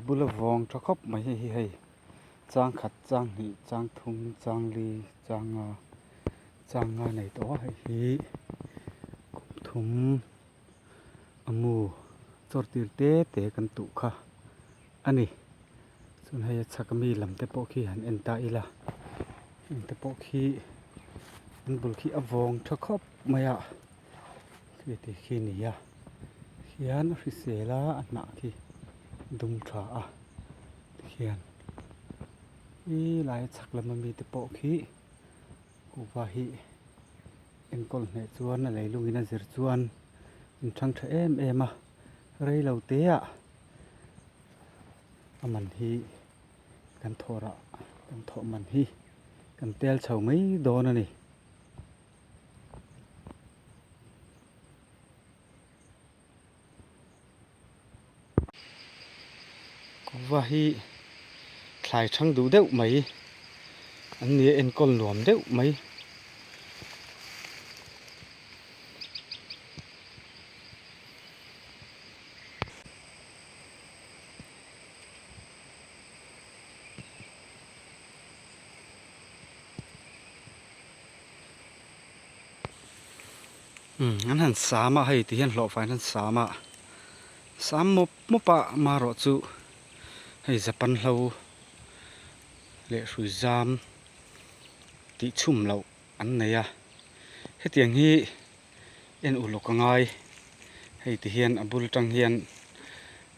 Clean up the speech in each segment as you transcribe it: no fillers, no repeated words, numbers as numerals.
บุลวองทะคบไม่ให้จางขัดจางหิจางทุงจางลีจางงาในตัวให้ทุมอมูจอดติเตกันตุค่ะอันนี้ส่วนให้ชักมีลำเตปอขี้หันเอ็นตาอีละเตปอขี้อันบุลขี้อวองทะคบไม่อะที่ที่ขี้นี่อะขี้อันฟิเซล่าอันนักขี้ดุมtraเขียนหลายชักแล้วมันมีแต่โปะขี้กูว่าฮิเอ็นกอลเนี่ยจวนอะไรลุงอินเซอร์จวนมันทั้งเอ็มไรเราเตะมันฮิกันทอระกันทอมันฮิกันเตลเฉาไม่โดนนี่ว่าฮีคลายช่างดูเด้อไหมอันนี้เอ็นก้นหลวมเด้อไหมงั้นหันสามาให้ที่เห็นหล่อไฟนั้นสามมปะมารอจูให้จะปันเราเละสุยจามติชุ่มเราอันไหนให้เตียงฮีเอ็นอุลกง่ายให้ที่เห็นอบุลจังเห็น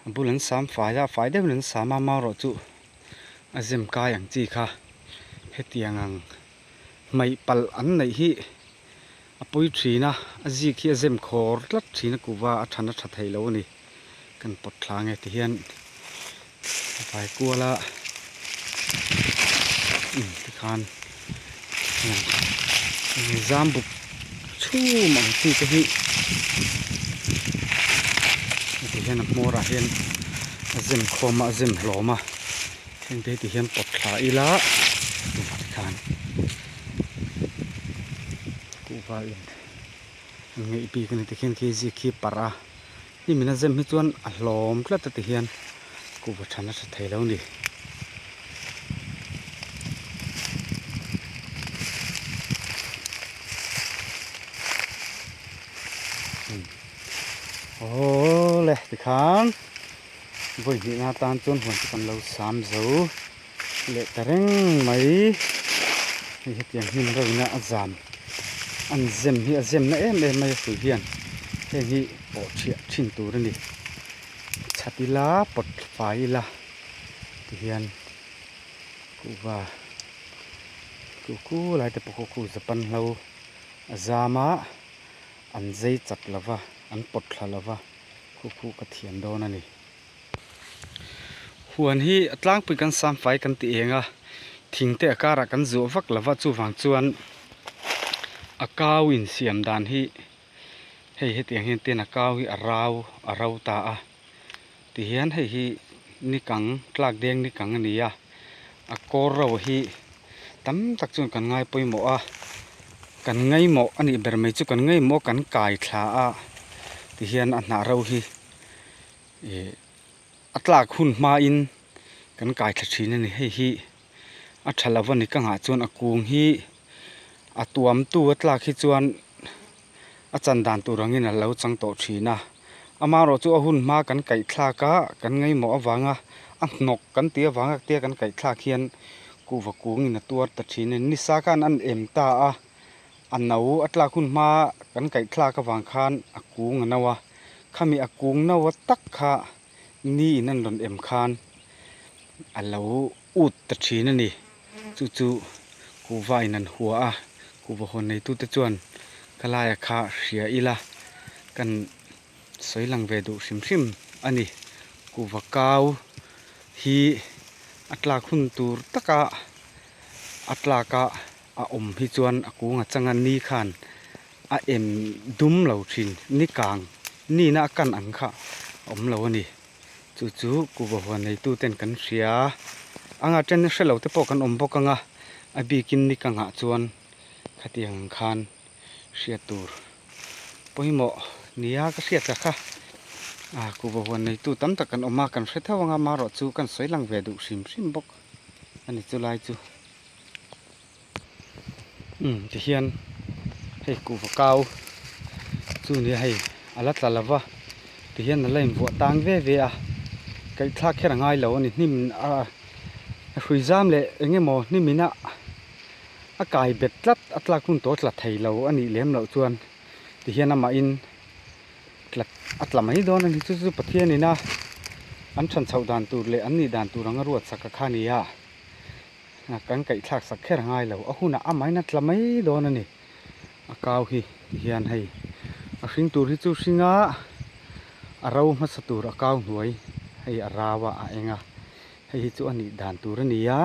อบุลันสามฝ่ายเดียวนั้นสามามารอจูอาเซมกายอย่างจีค่ะให้เตียงไม่ปัลอันไหนฮีปุยทรีนะอาจีขี้อาเซมคอร์ลัดทรีนะกูว่าอัฐนัดไทยแล้วนี่กันปลดคลางไงที่เห็นไปกลัวละที่คานจามบุกชูมันที่จะหิที่เห็นมัวระเห็นอาเซมคอมาอาเซมหลอมาเห็นที่เห็นปลดคลาอีละที่คานกูว่าอินไงปีกันที่เห็นขี้จีขี้ปลานี่มันอาเซมที่จวนหลอมแล้วที่เห็นกูว่าฉันน่าจะไทยแล้วนี่โอ้เลยที่ข้างวันนี้นาตานจนหัวจะกันเราสามเจ้าเละแต่เร่งไหมนี่เหตุอย่างนี้เราเนี่ยอาจารย์อันเซมที่อาเซมนั่นไม่สุดเพียนเรื่องนี้ปอดเฉียชินตัวนี่ชัดดีละปอดไฟละที่เพียนกูว่ากูหลายแต่ปกกูจะปันเราอาจามาอันใจจัดละวะอันปดละละวะกูกระเทียมโดนนี่หัวนี้ตั้งไปกันสามไฟกันตีเองทิ้งแต่อากาศกันจั่วฟักละวะจู่ฝังจวนอากาวินเสียมดานที่ให้เตียงเห็นเตียนอากาวิอาราวตาที่เห็นให้นี่กังกลากแดงนี่กังอันนี้อากอเราให้ตั้มตักจนกันง่ายไปหมดกันง่ายหมดอันนี้แบบไม่จุกันง่ายหมดกันไก่ขาที่เห็นอันหนาเราฮีอัตลาคุณมาอินกันไก่ขัดชีนั่นนี่ให้อัตลาวันนี้ก็หาจวนอากูงฮีอัตัวมตัวอัตลาขี้จวนอาจารย์ด่านตัวรังนี่นะเราจังโตชีนะอามาเราจูหุ่นมากันไก่คลากะกันง่ายหมดวังอันนกกันเตี้ยวังเตี้ยกันไก่คลาเขียนกูว่ากูนี่นะตัวตัดชีนนิสากันอันเอ็มตาอันเอาอัตลาคุณมากันไก่คลากะวางคานอากูงนะวะข้ามีอากูงนะวะตักค่ะนี่นั่นหล่นเอ็มคานอันเราอุดตัดชีนั่นนี่จู่กูว่านั่นหัวกูว่าคนในตู้ตะจวนกลายขาเสียอีละกันสวยหลังเวดูซิมอันนี้กูว่าเกาฮีอัตลาคุณตูรตะกะอัตลากะอมฮิจวนกูงจังอันนี้ขันเอ็มดุมเหล่าชินนี่กลางนี่น่ากันอังค่ะอมเหล่านี่จู่กูว่าวันในตู้เต้นกันเสียเจนเสลาเตปกันปกังบีกินนี่กังจวนขัดยังขันเสียตูร์พอหิมะนี่ก็เสียจ้ะค่ะ กูบ่วันในตู้ตำตะกันออกมากันเสร็จถ้าว่างามารอจูกันสวยหลังเวดุซิมบกอันนี้จุลายจูจะเฮียนให้กูบ่เก่าจูนี่ให้อลัดละวะจะเฮียนอะไรบ่ตางเวอ่ะไก่ทากแค่ง่ายแล้วนี่มันคุยจามเลยเงี้ยหมอนี่มีน่ะอากาศเบ็ดลัดอัตลาคุณโตตลัดไทยเราอันนี้เลี้ยมเราชวนที่เฮียนมาอินตลัดอัตลาไม่โดนอันนี้จู่ๆปะเทียนี่นะอันฉันชาวด่านตูเลยอันนี้ด่านตูรังรวดสักข้านี่อ่ะกันไก่ทากสักแค่ง่ายแล้วเอาหุ่นอ่ะไม่นัตลาไม่โดนอันนี้อากาศที่เฮียนให้สิ่งตูที่จู่สิ่งอ่ะเรามาสตูอากาศหน่วยให้อาราวะเองอ่ะให้จู่อันนี้ด่านตูรนี่อ่ะ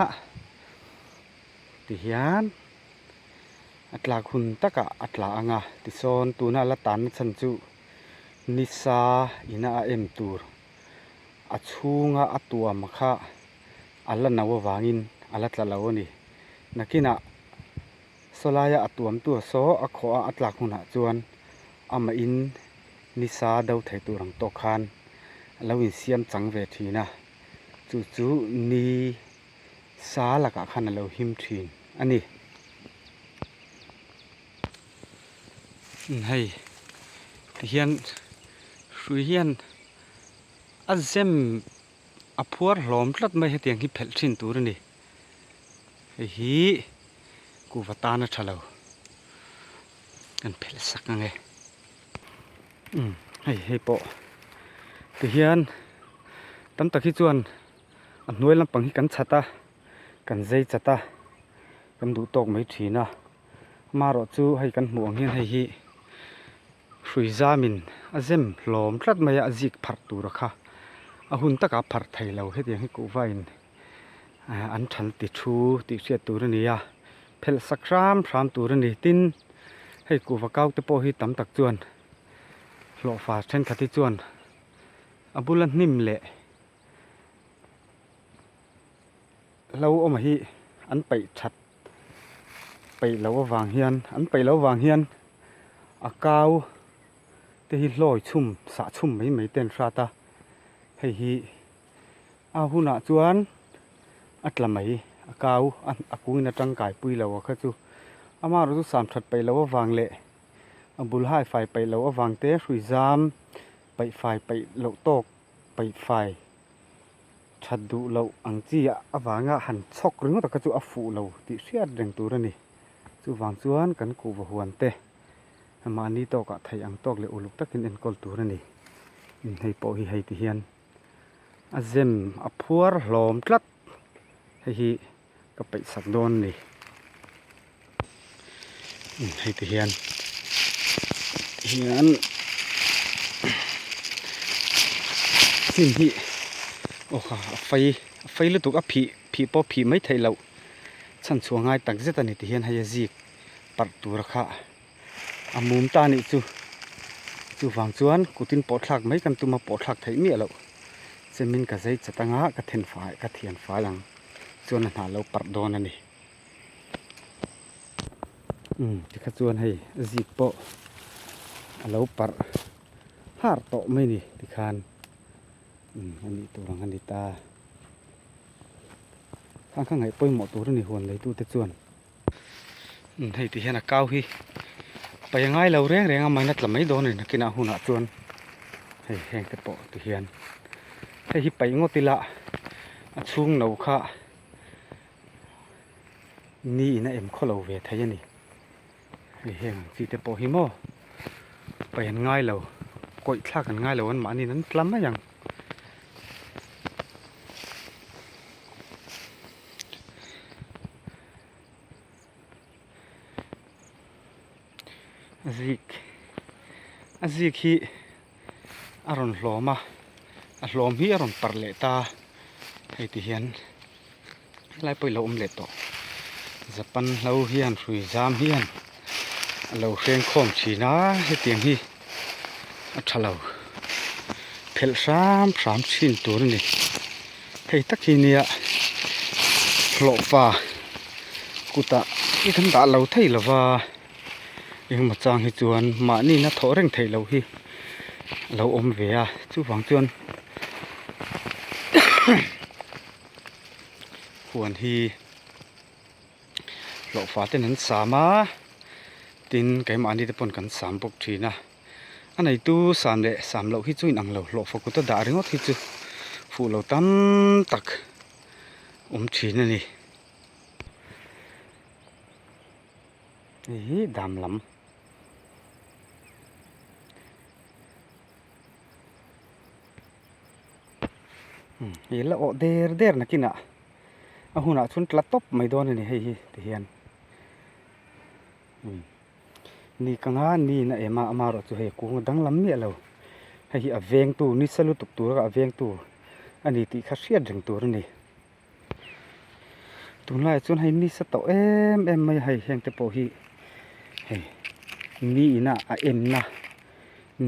ที่เฮียนอัตลาคุณตะกะอัตลาอ่ะที่โซนตูน่าละตันฉันจู่นิสาอินาเอ็มตูร์อัชงงะอัตัวมะคะอัลลันนาววางินอัลลัตละลาวนี่นักกินะโซลายะอัตัวมตัวโซอขออัตลาคุณะจวนอามาอินนิสาดาวไทยตูรังโตคานลาวินเซียมจังเวทีนะจู่ๆนีสาละกะขันเราหิมทีนอันนี้ให้เฮียนสุเฮียนอาเซมอพัวหลอมลัดไม่ให้เตียงที่เพลชินตัวนี่ฮีกูวัตานะชะเลากันเพลสักไงให้ปอเฮียนตั้มตะขี้จวนอันน้อยลำปังที่กันชัดตากันใจจัดตากันดูตกไม่ถีนะมารอจูให้กันหมวงเฮียนให้ฮีสุยจามินอาเซมหลอมลัดไม่อาจิกผัดตัวค่ะอาหุ่นตะกับผัดไทยเราให้เดียงให้กูไว้อันฉันติดชูติดเสียตัวนี้อ่ะเพลสักรามตัวนี้ตินให้กูว่าเก้าตะโปให้ตั้มตักจวนหล่อฟ้าเช่นขัดที่จวนอาบุลันนิ่มเละเราเอามาฮีอันไปชัดไปแล้ววางเฮียนอันไปแล้ววางเฮียนอากาวเตหิลอยชุ่มสะชุ่มไม่เต้นชาตาให้ฮีอาหุนาจวนอัตละไม่อากาวอันอากูนัจังกายปุยแล้วว่าคืออามารู้สามชัดไปแล้ววางเละอาบุลให้ไฟไปแล้ววางเตะสุยจามไปไฟไปเหลาโตกไปไฟชัดดูเราอังจีอ่ะวางหันชกหรือว่าตะกจูอาฟูเราติเสียดแรงตัวนี่จูวางจวนกันกูบหวนเตะมาอันนี้ตอกะไทยอังตอกเลยอุลุกตะกินเอ็นกอลตัวนี่ให้ปอให้ติเฮียนอาเซมอพัวหลอมลัดให้ก็ไปสักโดนนี่ให้ติเฮียนสิ่งที่โอ้ค่ะไฟลุตุกผีปอผีไม่ไทยเราฉันชัวง่ายตักเจตันนี่ที่เห็นให้จีกปัดตัวราคาอามุมตานี่จู่ฟังจวนกูตินปอดหลักไม่กันตัวมาปอดหลักไทยเมียเราจะมินกะใจจะตั้งหากะเทียนฟ้าหลังจวนหาเราปัดโดนนั่นนี่ที่ข้าจวนให้จีกปอเราปัดหาร์โตไม่นี่ที่คานอันนี้ตัวรังอันนี้ตาข้างไหนป่วยหมอตัวนี่หวนเลยตู้เตจวนให้ที่เห็นก้าวฮีไปยังไงเราแรงเอาไม้นัดละไม่โดนเลยนะกินอาหุ่นจวนให้แห้งกระโปะที่เห็นให้ฮิไปงอติละช่วงหนาวค่ะนี่นะเอ็มข้อเราเวทยันนี่ให้แห้งที่เตโปฮิโมไปยังไงเราก้อยคลากันง่ายเราวันหมานี่นั้นกล้ำมาอย่างอาซิกฮีอารอนหลอมาหลอมฮีอารอนปัรเลตาให้ที่เห็นไล่ไปเราเล็ดต่อจะปันเราเฮียนสุยจามเฮียนเราเชียงคอมชีน่าให้เตียงฮีอัชเราเพลสามชิ้นตัวนี่ให้ตักทีนี้หลอฟ้ากุตะที่ทำตาเราไทยละว่ายังมาจางให้จวนมานี่นะทอเร่งไทยเราฮี lo om ve a chu wang chuan huan hi lo fa ten an sama tin kaima ani te pon kan sam bok thina anei tu sam le sam lo hi chu in ang lo lo fa ku ta da ringot hi chu fu lo tam tak thina ni hi dam lam hi la o der na kina a huna chun tla top mai don ni hei hi te hian ni kanga ni na ema amaro chu he ku dang lam mi lo hei a veng tu ni salu tuk tur a veng tu ani ti kha hriat reng tur ni tunlai chun hei ni sa to em mai hei heng te po hi hei ni ina a em na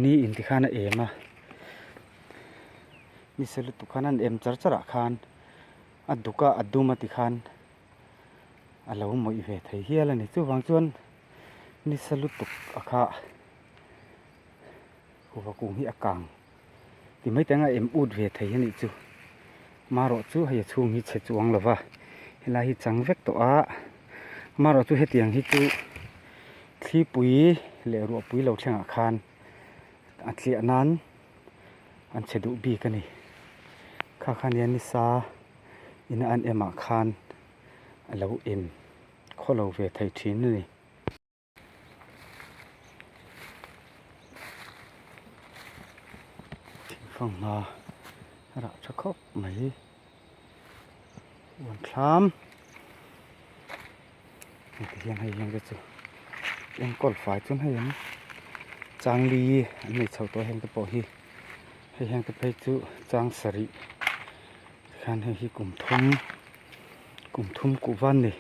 ni in ti khana ema ni salu tu khanan em chara khan aduka aduma ti khan alo moi ve thei hial ani chu wang chuan ni salu tuk akha huwa ku hi akang ti mai tanga em ut ve thei ani chu maro chu hei chung hi che chuang lova hela hi chang vek to a maro chu hetiang hi chu thli pui le ru pui lo thlanga khan a thli anan an chedu bi kani kha khan yan ni sa ina an ema khan alo em kholo ve thei thin ni phong na ra chakhop mai wan thlam ni hian hei yang chu em kol fai chun hei an changli an nei chho to heng te po hi hei heng te pe chu chang sari khan hei hi kum thum ku van ni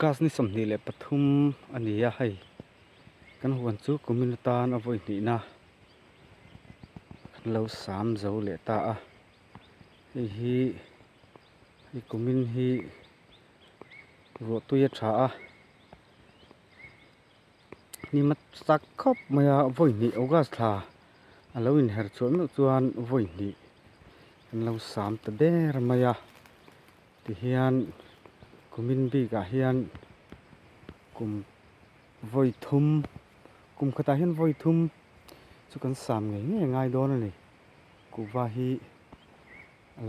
gas ni somni le pathum ania hei kan huan chu community na voi ni na lo sam zo le ta a hi commun hi ro tu ya tha a ni mat sak khop maya voi ni august tha alo in her chuan chuan voi ni kan lo sam ta der maya ti hian commun bi ka hian kum voi thum kum khata hian voi thum chu kan sam ngai don ani ku wa hi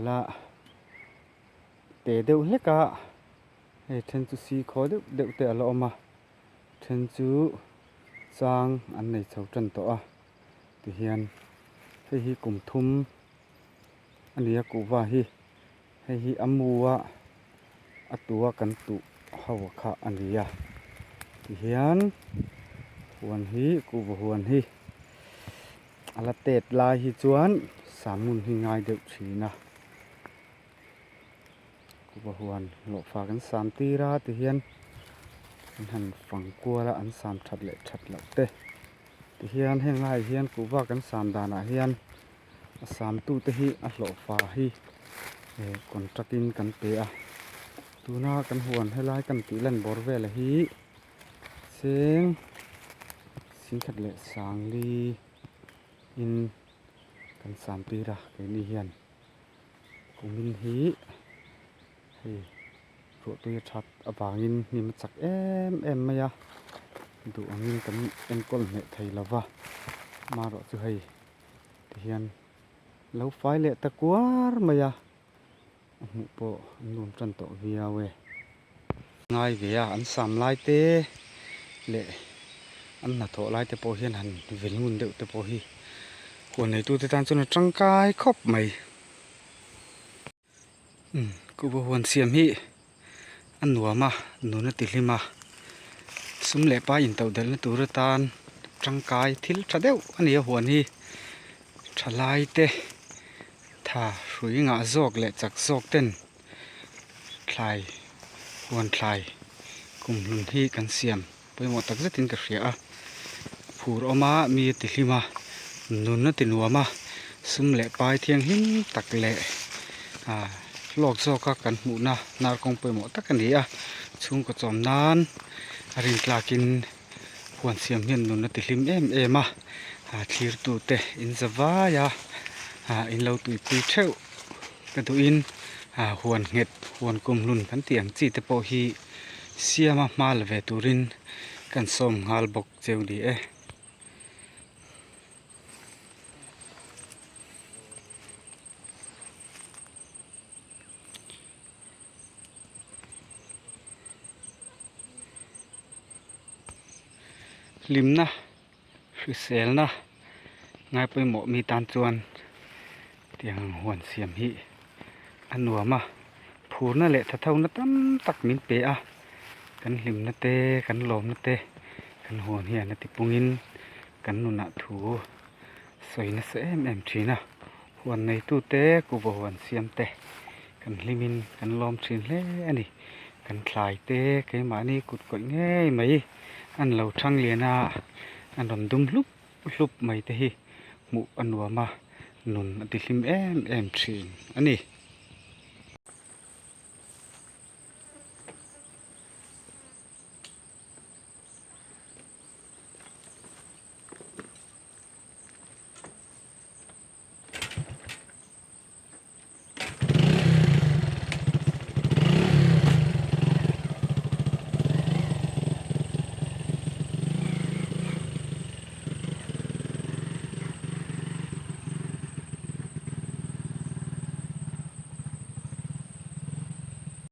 la te deuh hleka he then chu si kho deuh te alo ma then chu chang an nei chho tan to a ti hian hei hi kum thum ania ku wa hi hei hi amuwa atua kan tu hawa kha ania ti hian huan hi ku huan hi ala tet lai hi chuan samun hi ngai deuh thina ku huan lo fa kan sam ti ra ti hian han fang kuala an sam that lo te ti hian heng lai hian ku wa kan sam dana hian sam tu te hi a lo fa hi contractin kan pe a tuna kan huan helai kan ti lan bor vel hi sing khat le sang li in kan sam ti ra ke ni hian kumin hi hei ro tu ya that awangin nim chak em maya du angin kan en kol me thei lova ma ro chu hei ti hian lo fai le ta kwar maya mu po num tran to viawe ngai ve a an sam lai te le an na tho lai te po hian han vel ngun deuh te po hi huan nei tu te tan chun tangkai khop mai ku bo huan siam hi an nuama nuna ti hlima sum le pa in tau del na tur tan tangkai thil thadeu ani huan hi thalai te tha hrui nga zok le chak zok ten thlai huan thlai kum lun hi kan siam poimo tak zatin ka hria a phur oma mi ti hlima nun na ti nuama sum le pai thiang him tak le ลอกซอกกันหมู่นะนากองไปหมดตะกันนี่ชุงก็จอมนานอรินกลากินหวนเสียมเฮียนนุนติลิมเอ็มทีรตูเตอินซาวายาอินเราตุยปุยเทวกันตุอินหวนเห็ดหวนกุมลุนกันเตียงจีตะโปฮีเสียมาลเวตุรินกันส้มฮาลบกเจวดีลิมนะคือเซลนะง่ายไปหมอมีตานจวนเตียงหวนเสียมฮีอันหนัวมาผูนั่นแหละถ้าเท่านั้นตั้มตักมินเปกันลิมนะเตกันลมนะเตกันหวนเฮียนะติปุงินกันนุนะถูสวยนะเสแอมทีนะหวนในตู้เตกูบหวนเสียมเตกันลิมินกันลมชินเล่อันนี้กันคลายเตไกมานี่กุดกดง่ายไหมอันเราช่างเลียนะอันดมดุมลุบไหมเตหิหมู่อันหนัวมานุนติลิมแอมทีอันนี้